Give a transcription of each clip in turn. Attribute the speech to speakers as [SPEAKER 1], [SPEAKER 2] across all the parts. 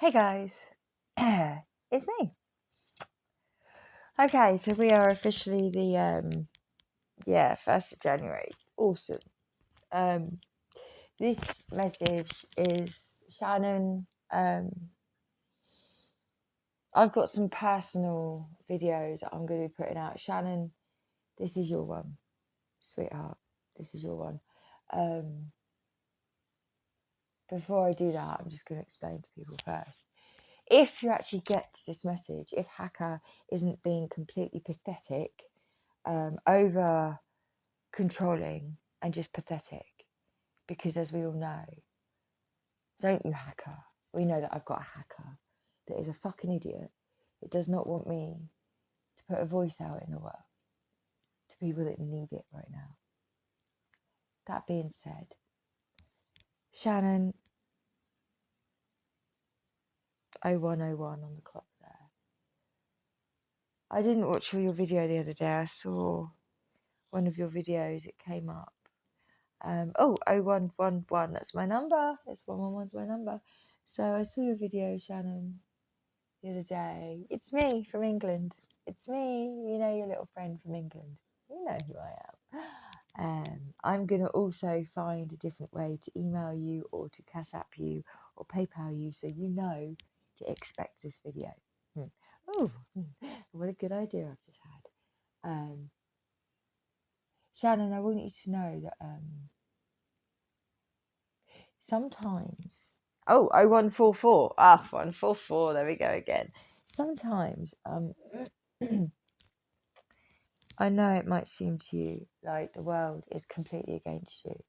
[SPEAKER 1] Hey guys, it's me. Okay, so we are officially the 1st of January. Awesome. This message is Shannon. I've got some personal videos that I'm going to be putting out. Shannon, this is your one, sweetheart. This is your one. Before I do that, I'm just going to explain to people first. If you actually get this message, if Hacker isn't being completely pathetic, over controlling and just pathetic, because as we all know, don't you, Hacker? We know that I've got a hacker that is a fucking idiot that does not want me to put a voice out in the world to people that need it right now. That being said, Shannon, 0101 on the clock there. I didn't watch your video the other day. I saw one of your videos. It came up. 0111, that's my number. This 111's my number. So I saw your video, Shannon, the other day. It's me from England. It's me, your little friend from England. You know who I am. I'm going to also find a different way to email you or to Cash App you or PayPal you so you know to expect this video. Oh, what a good idea I've just had. Shannon, I want you to know that sometimes 0144 144, there we go again. Sometimes I know it might seem to you like the world is completely against you,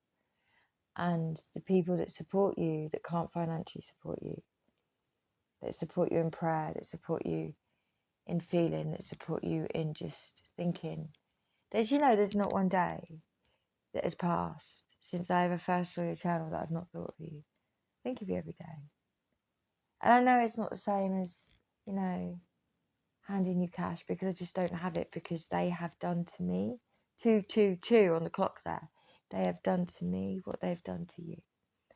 [SPEAKER 1] and the people that support you, that can't financially support you, that support you in prayer, that support you in feeling, that support you in just thinking, there's not one day that has passed since I ever first saw your channel that I've not thought of you. Think of you every day. And I know it's not the same as, handing you cash, because I just don't have it, because they have done to me, 222 on the clock there, they have done to me what they've done to you.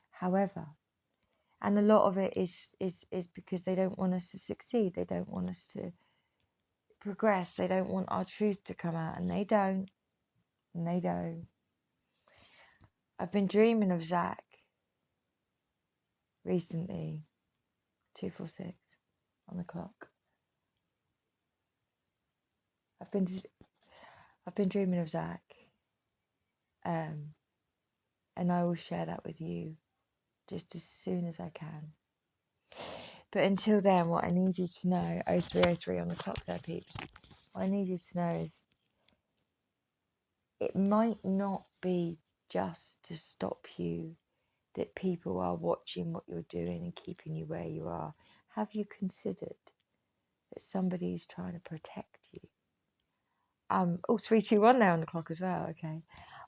[SPEAKER 1] However, and a lot of it is because they don't want us to succeed, they don't want us to progress, they don't want our truth to come out, and they don't. I've been dreaming of Zach recently. 246 on the clock. I've been dreaming of Zach, and I will share that with you just as soon as I can. But until then, what I need you to know, 0303 on the clock there, peeps, what I need you to know is it might not be just to stop you that people are watching what you're doing and keeping you where you are. Have you considered that somebody's trying to protect you? 321 now on the clock as well, okay.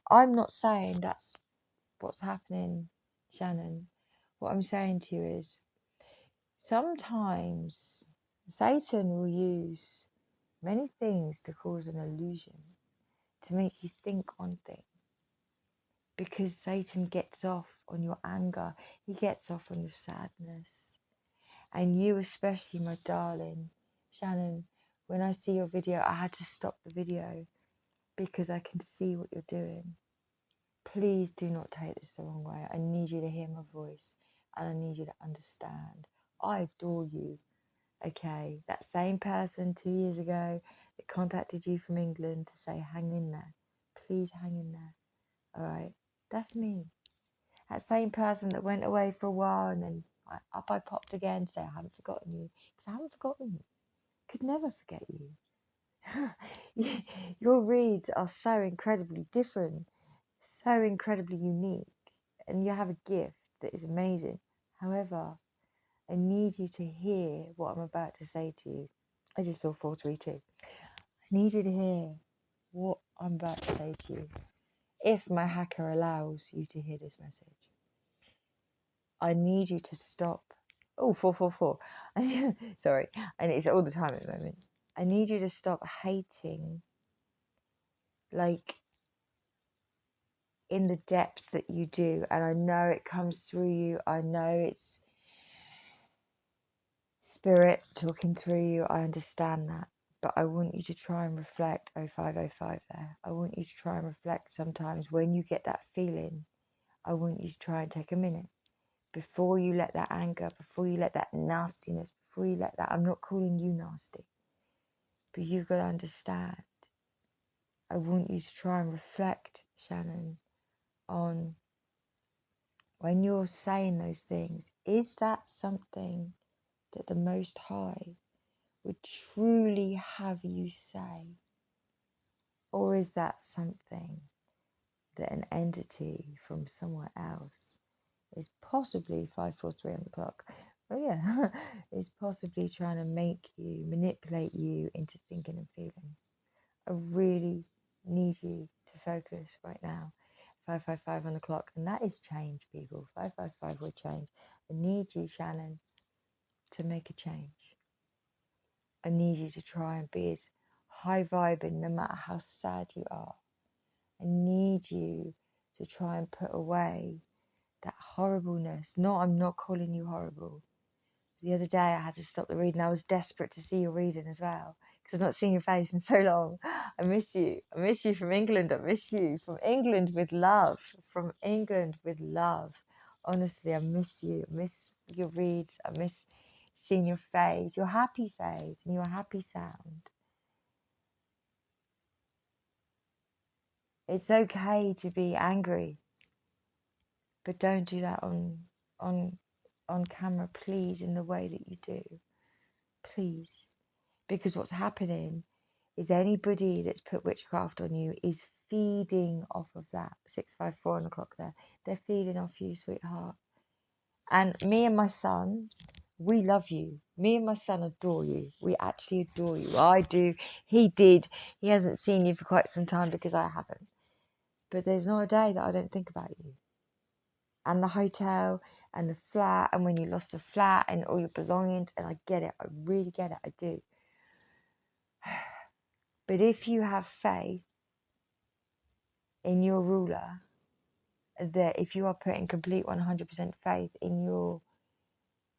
[SPEAKER 1] I'm not saying that's what's happening, Shannon. What I'm saying to you is sometimes Satan will use many things to cause an illusion, to make you think one thing. Because Satan gets off on your anger, he gets off on your sadness. And you especially, my darling, Shannon, when I see your video, I had to stop the video because I can see what you're doing. Please do not take this the wrong way. I need you to hear my voice and I need you to understand. I adore you, okay? That same person 2 years ago that contacted you from England to say, hang in there. Please hang in there, all right? That's me. That same person that went away for a while and then I popped again to say, I haven't forgotten you. Because I haven't forgotten you. Could never forget you. Your reads are so incredibly different, so incredibly unique, and you have a gift that is amazing. However, I need you to hear what I'm about to say to you. I just saw 432. I need you to hear what I'm about to say to you. If my hacker allows you to hear this message, I need you to stop. 444. Sorry, and it's all the time at the moment. I need you to stop hating, like, in the depth that you do. And I know it comes through you. I know it's Spirit talking through you, I understand that. But I want you to try and reflect 0505 there. I want you to try and reflect sometimes when you get that feeling. I want you to try and take a minute before you let that anger, before you let that nastiness, before you let that, I'm not calling you nasty, but you've got to understand. I want you to try and reflect, Shannon, on when you're saying those things, is that something that the Most High would truly have you say? Or is that something that an entity from somewhere else is possibly 543 on the clock? Oh yeah, is possibly trying to make you, manipulate you into thinking and feeling. I really need you to focus right now. 555 on the clock, and that is change, people. 555 will change. I need you, Shannon, to make a change. I need you to try and be as high vibing no matter how sad you are. I need you to try and put away that horribleness. No, I'm not calling you horrible. The other day I had to stop the reading. I was desperate to see your reading as well because I've not seen your face in so long. I miss you. I miss you from England. I miss you from England with love. From England with love. Honestly, I miss you. I miss your reads. I miss seeing your face, your happy face and your happy sound. It's okay to be angry, but don't do that on camera, please, in the way that you do. Please. Because what's happening is anybody that's put witchcraft on you is feeding off of that. 654 on the clock there. They're feeding off you, sweetheart. And me and my son, we love you. Me and my son adore you. We actually adore you. I do. He did. He hasn't seen you for quite some time because I haven't. But there's not a day that I don't think about you. And the hotel and the flat, and when you lost the flat and all your belongings, and I get it. I really get it. I do. But if you have faith in your ruler, that if you are putting complete 100% faith in your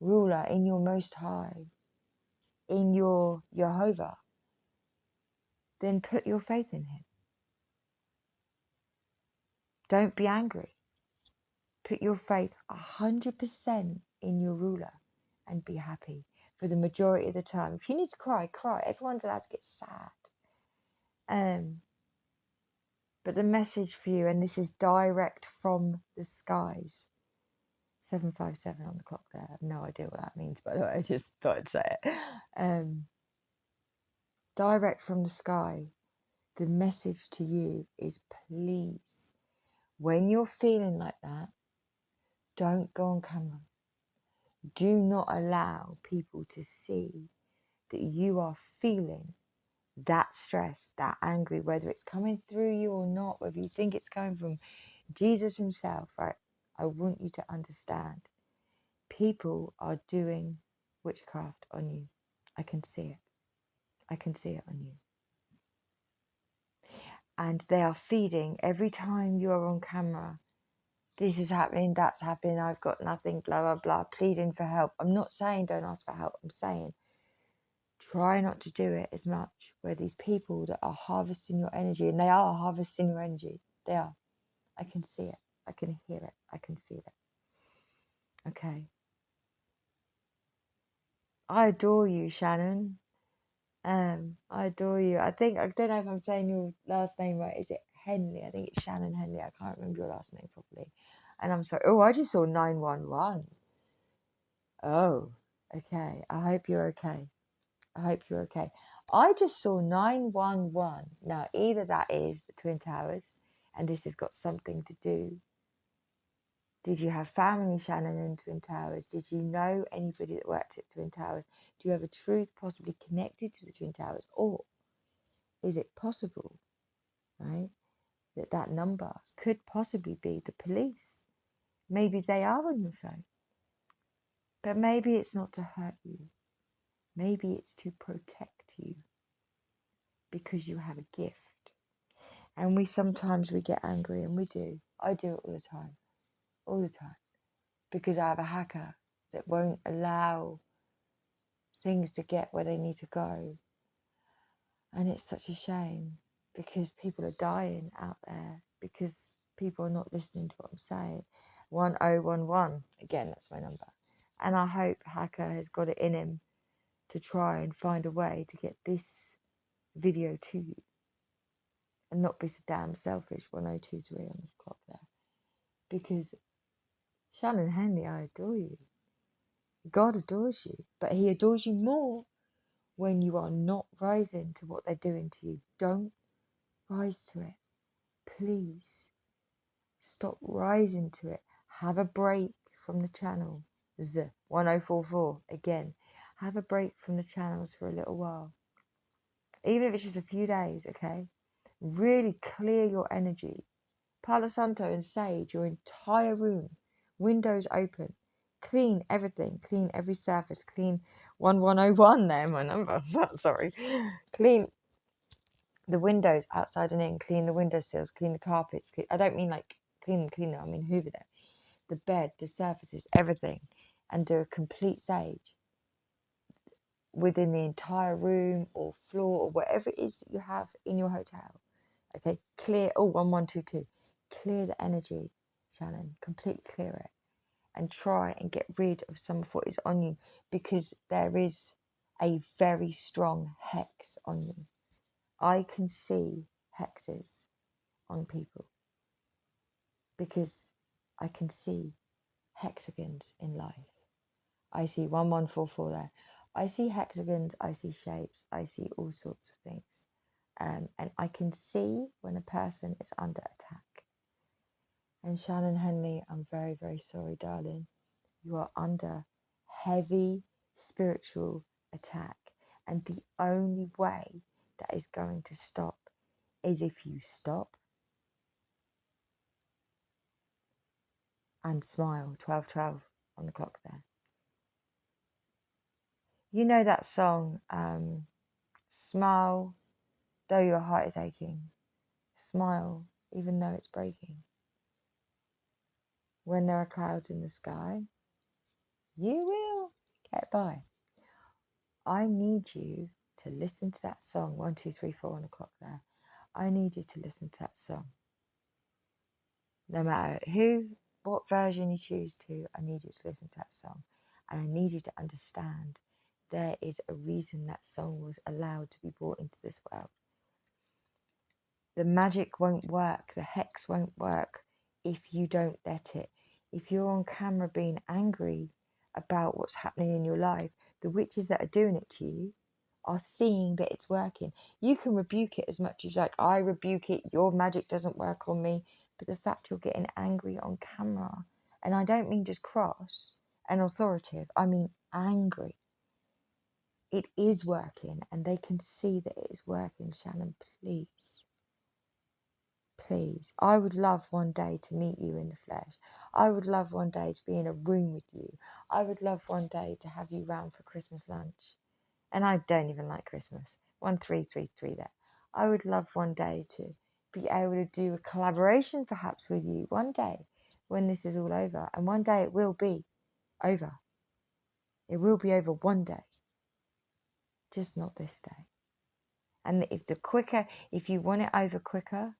[SPEAKER 1] ruler, in your Most High, in your Jehovah, then put your faith in him. Don't be angry. Put your faith 100% in your ruler and be happy for the majority of the time. If you need to cry, cry. Everyone's allowed to get sad. But the message for you, and this is direct from the skies, 757 on the clock there. I have no idea what that means, by the way. I just thought I'd say it. Direct from the sky, the message to you is please, when you're feeling like that, don't go on camera. Do not allow people to see that you are feeling that stress, that angry, whether it's coming through you or not, whether you think it's coming from Jesus himself, right? I want you to understand. People are doing witchcraft on you. I can see it. I can see it on you. And they are feeding every time you are on camera. This is happening, that's happening, I've got nothing, blah, blah, blah, pleading for help. I'm not saying don't ask for help. I'm saying try not to do it as much, where these people that are harvesting your energy, and they are harvesting your energy. They are. I can see it. I can hear it. I can feel it. Okay. I adore you, Shannon. I adore you. I don't know if I'm saying your last name right. Is it Henley? I think it's Shannon Henley. I can't remember your last name properly. And I'm sorry. Oh, I just saw 911. Oh, okay. I hope you're okay. I hope you're okay. I just saw 911. Now, either that is the Twin Towers, and this has got something to do. Did you have family, Shannon, in Twin Towers? Did you know anybody that worked at Twin Towers? Do you have a truth possibly connected to the Twin Towers? Or is it possible, right, that number could possibly be the police? Maybe they are on your phone. But maybe it's not to hurt you. Maybe it's to protect you because you have a gift. And we get angry, and we do. I do it all the time, because I have a hacker that won't allow things to get where they need to go. And it's such a shame because people are dying out there because people are not listening to what I'm saying. 1011, again, that's my number. And I hope Hacker has got it in him to try and find a way to get this video to you and not be so damn selfish. 1023 on the clock there. Because Shannon Henley, I adore you. God adores you, but he adores you more when you are not rising to what they're doing to you. Don't rise to it. Please stop rising to it. Have a break from the channel. 1044 again. Have a break from the channels for a little while. Even if it's just a few days, okay? Really clear your energy. Palo Santo and sage your entire room. Windows open. Clean everything. Clean every surface. Clean 1101 there, my number. Sorry. Clean the windows outside and in. Clean the windowsills. Clean the carpets. I don't mean like clean, I mean hoover them. The bed, the surfaces, everything. And do a complete sage within the entire room or floor or whatever it is that you have in your hotel. Okay, clear. Oh, 1122. Clear the energy, Shannon. Completely clear it. And try and get rid of some of what is on you, because there is a very strong hex on you. I can see hexes on people because I can see hexagons in life. I see 1144 there. I see hexagons, I see shapes, I see all sorts of things. And I can see when a person is under attack. And Shannon Henley, I'm very, very sorry, darling. You are under heavy spiritual attack. And the only way that is going to stop is if you stop and smile. 1212 on the clock there. You know that song, Smile though your heart is aching. Smile even though it's breaking. When there are clouds in the sky, you will get by. I need you to listen to that song. 1234 on the clock there. I need you to listen to that song. No matter what version you choose to, I need you to listen to that song. And I need you to understand there is a reason that song was allowed to be brought into this world. The magic won't work. The hex won't work if you don't let it. If you're on camera being angry about what's happening in your life, the witches that are doing it to you are seeing that it's working. You can rebuke it as much as you like. I rebuke it. Your magic doesn't work on me. But the fact you're getting angry on camera, and I don't mean just cross and authoritative, I mean angry. It is working, and they can see that it is working. Shannon, please. Please, I would love one day to meet you in the flesh. I would love one day to be in a room with you. I would love one day to have you round for Christmas lunch. And I don't even like Christmas. 1333 there. I would love one day to be able to do a collaboration perhaps with you one day when this is all over. And one day it will be over. It will be over one day. Just not this day. And if you want it over quicker,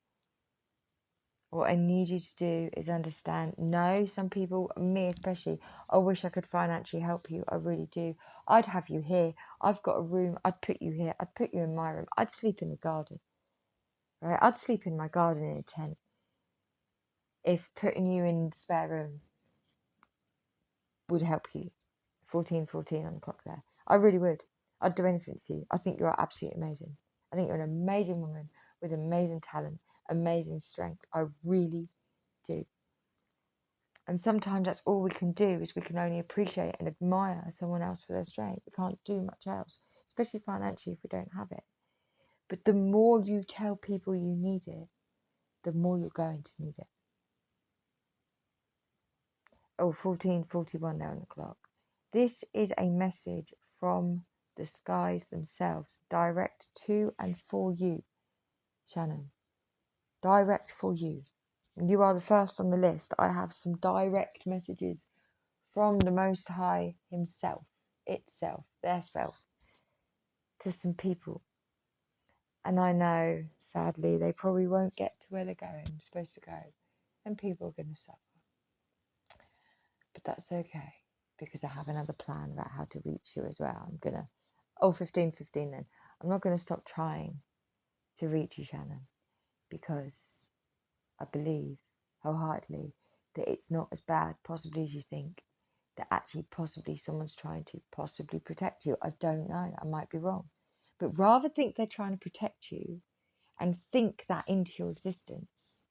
[SPEAKER 1] what I need you to do is understand, no, some people, me especially, I wish I could financially help you. I really do. I'd have you here. I've got a room. I'd put you here. I'd put you in my room. I'd sleep in the garden. Right? I'd sleep in my garden in a tent if putting you in the spare room would help you. 1414 on the clock there. I really would. I'd do anything for you. I think you're absolutely amazing. I think you're an amazing woman with amazing talent, amazing strength. I really do. And sometimes that's all we can do, is we can only appreciate and admire someone else for their strength. We can't do much else, especially financially if we don't have it. But the more you tell people you need it, the more you're going to need it. Oh, 1441 there on the clock. This is a message from the skies themselves, direct to and for you, Shannon. Direct for you. You are the first on the list. I have some direct messages from the Most High himself. itself, their self, to some people. And I know, sadly, they probably won't get to where they're supposed to go, and people are going to suffer. But that's okay, because I have another plan about how to reach you as well. I'm going to, 15 then. I'm not going to stop trying to reach you, Shannon, because I believe wholeheartedly that it's not as bad possibly as you think, that actually possibly someone's trying to possibly protect you. I don't know, I might be wrong. But rather think they're trying to protect you and think that into your existence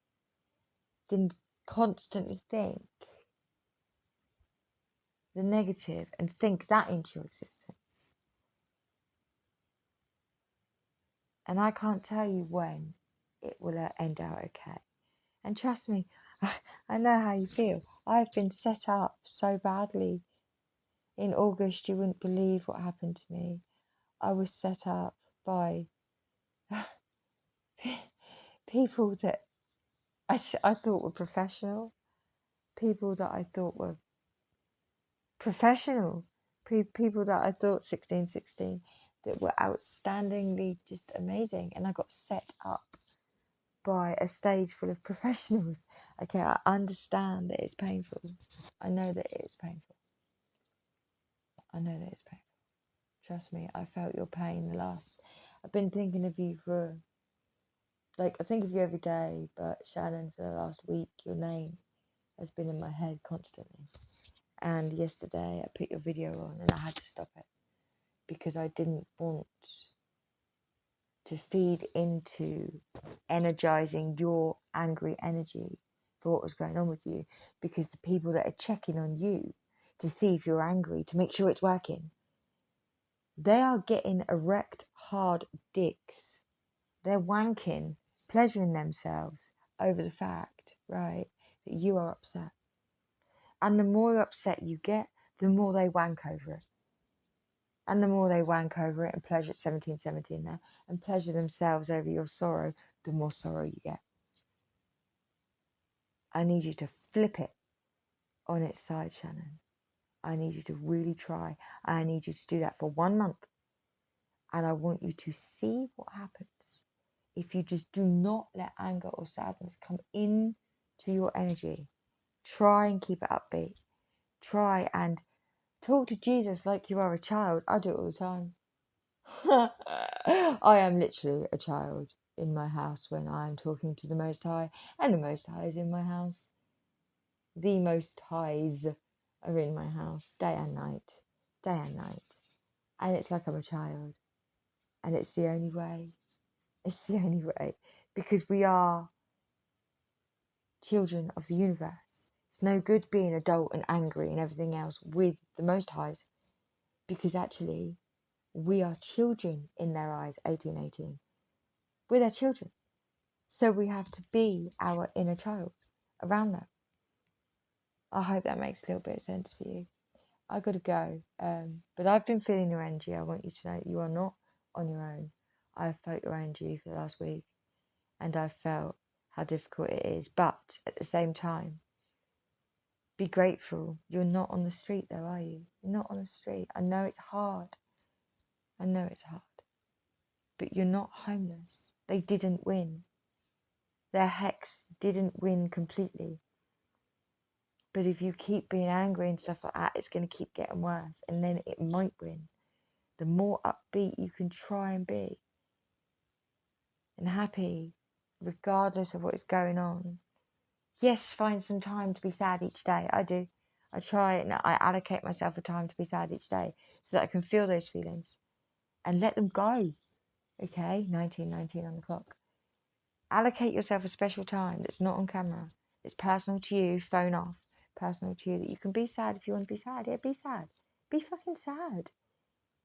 [SPEAKER 1] than constantly think the negative and think that into your existence. And I can't tell you when it will end out okay. And trust me, I know how you feel. I've been set up so badly. In August, you wouldn't believe what happened to me. I was set up by people that I thought were professional. People that I thought were professional. People that I thought 1616 that were outstandingly just amazing. And I got set up by a stage full of professionals. Okay, I understand that it's painful. I know that it's painful. I know that it's painful. Trust me, I felt your pain I've been thinking of you for, I think of you every day, but Shannon, for the last week, your name has been in my head constantly. And yesterday I put your video on and I had to stop it because I didn't want to feed into energizing your angry energy for what was going on with you, because the people that are checking on you to see if you're angry, to make sure it's working, they are getting erect hard dicks. They're wanking, pleasuring themselves over the fact, right, that you are upset. And the more upset you get, the more they wank over it. And the more they wank over it and pleasure 1717 there and pleasure themselves over your sorrow, the more sorrow you get. I need you to flip it on its side, Shannon. I need you to really try. I need you to do that for 1 month. And I want you to see what happens if you just do not let anger or sadness come in to your energy. Try and keep it upbeat. Try and talk to Jesus like you are a child. I do it all the time. I am literally a child in my house when I am talking to the Most High, and the Most High is in my house. The Most Highs are in my house day and night, and it's like I'm a child, and it's the only way. It's the only way, because we are children of the universe. It's no good being adult and angry and everything else with the Most Highs, because actually we are children in their eyes. 1818, we're their children. So we have to be our inner child around them. I hope that makes a little bit of sense for you. I got to go. But I've been feeling your energy. I want you to know you are not on your own. I've felt your energy for the last week, and I've felt how difficult it is. But at the same time, be grateful. You're not on the street though, are you? You're not on the street. I know it's hard. I know it's hard. But you're not homeless. They didn't win. Their hex didn't win completely. But if you keep being angry and stuff like that, it's going to keep getting worse. And then it might win. The more upbeat you can try and be and happy, regardless of what is going on. Yes, find some time to be sad each day. I do. I try and I allocate myself a time to be sad each day so that I can feel those feelings and let them go. Okay, 1919 on the clock. Allocate yourself a special time that's not on camera. It's personal to you, phone off. Personal to you, that you can be sad if you want to be sad. Yeah, be sad. Be fucking sad.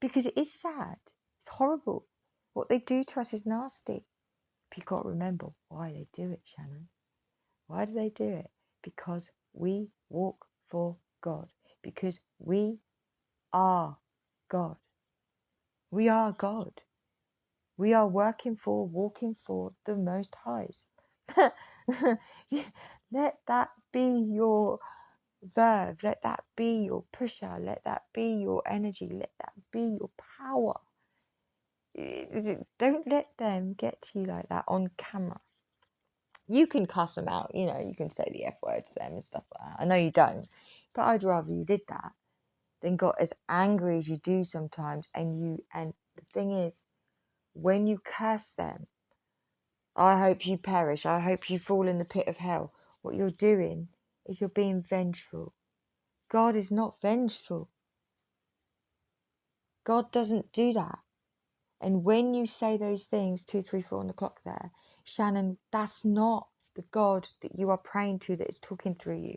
[SPEAKER 1] Because it is sad. It's horrible. What they do to us is nasty. But you've got to remember why they do it, Shannon. Why do they do it? Because we walk for God. Because we are God. We are God. We are walking for the Most Highs. Let that be your verve, let that be your pusher, let that be your energy, let that be your power. Don't let them get to you like that on camera. You can cuss them out, you know, you can say the F word to them and stuff like that. I know you don't, but I'd rather you did that than got as angry as you do sometimes. And the thing is, when you curse them, I hope you perish, I hope you fall in the pit of hell. What you're doing is you're being vengeful. God is not vengeful. God doesn't do that. And when you say those things, 2, 3, 4 on the clock there, Shannon, that's not the God that you are praying to that is talking through you.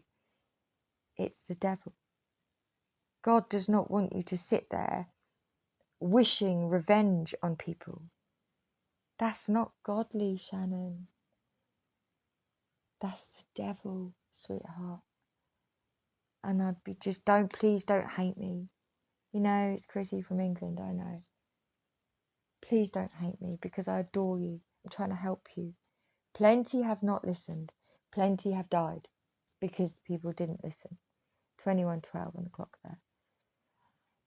[SPEAKER 1] It's the devil. God does not want you to sit there wishing revenge on people. That's not godly, Shannon. That's the devil, sweetheart. And I'd be just, please don't hate me. You know, it's Chrissy from England, I know. Please don't hate me because I adore you. I'm trying to help you. Plenty have not listened. Plenty have died because people didn't listen. 21:12 on the clock there.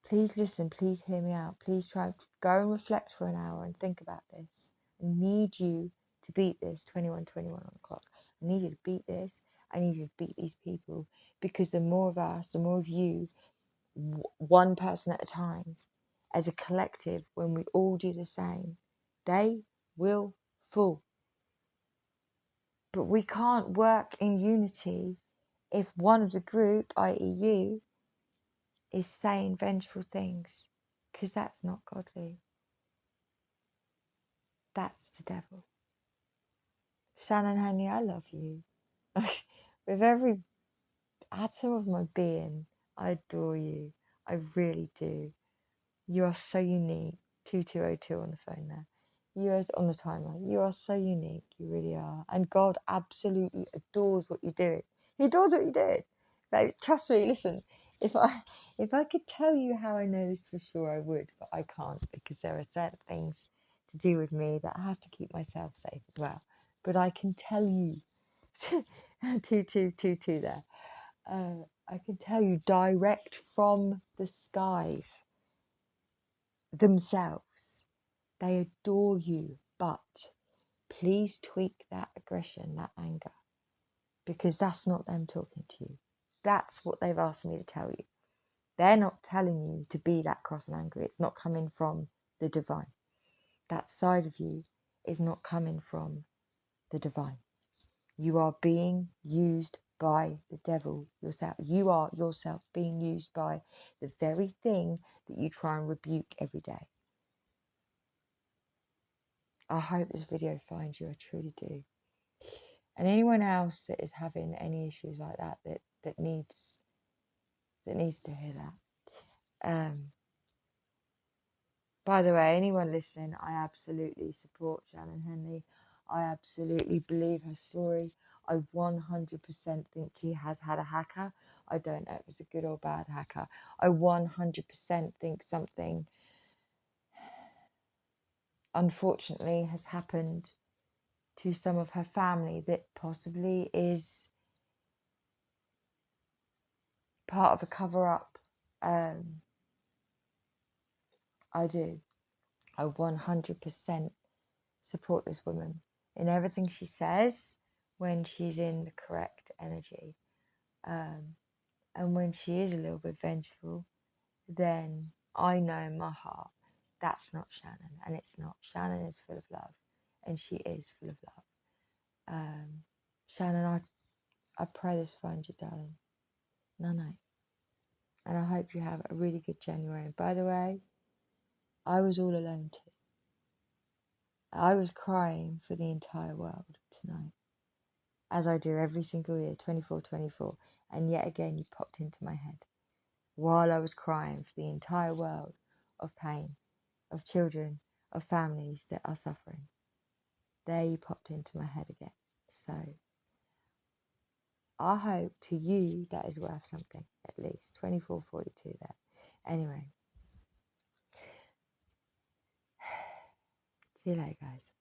[SPEAKER 1] Please listen. Please hear me out. Please try to go and reflect for an hour and think about this. I need you to beat this. 21:21 on the clock. I need you to beat this. I need you to beat these people because the more of us, the more of you, one person at a time, as a collective, when we all do the same, they will fall. But we can't work in unity if one of the group, i.e. you, is saying vengeful things, because that's not godly. That's the devil. Shannon, honey, I love you. With every atom of my being, I adore you. I really do. You are so unique. 2202 on the phone there. You are on the timeline. You are so unique. You really are. And God absolutely adores what you're doing. He adores what you did. Like, trust me, listen, if I could tell you how I know this for sure, I would, but I can't because there are certain things to do with me that I have to keep myself safe as well. But I can tell you, 2222 there. I can tell you direct from the skies themselves. They adore you, but please tweak that aggression, that anger, because that's not them talking to you. That's what they've asked me to tell you. They're not telling you to be that cross and angry. It's not coming from the divine. That side of you is not coming from the divine. You are being used by the devil yourself. You are yourself being used by the very thing that you try and rebuke every day. I hope this video finds you. I truly do. And anyone else that is having any issues like that that needs to hear that. By the way, anyone listening, I absolutely support Shannon Henley. I absolutely believe her story. I 100% think she has had a hacker. I don't know if it's a good or bad hacker. I 100% think something unfortunately has happened to some of her family that possibly is part of a cover-up. I do. I 100% support this woman in everything she says when she's in the correct energy. And when she is a little bit vengeful, then I know in my heart that's not Shannon, and it's not. Shannon is full of love, and she is full of love. Shannon, I pray this finds you, darling. Night. And I hope you have a really good January. And by the way, I was all alone too. I was crying for the entire world tonight, as I do every single year, 24/24. And yet again, you popped into my head while I was crying for the entire world of pain, of children, of families that are suffering. There you popped into my head again. So I hope to you that is worth something, at least. 24/42 there. Anyway. See you later, guys.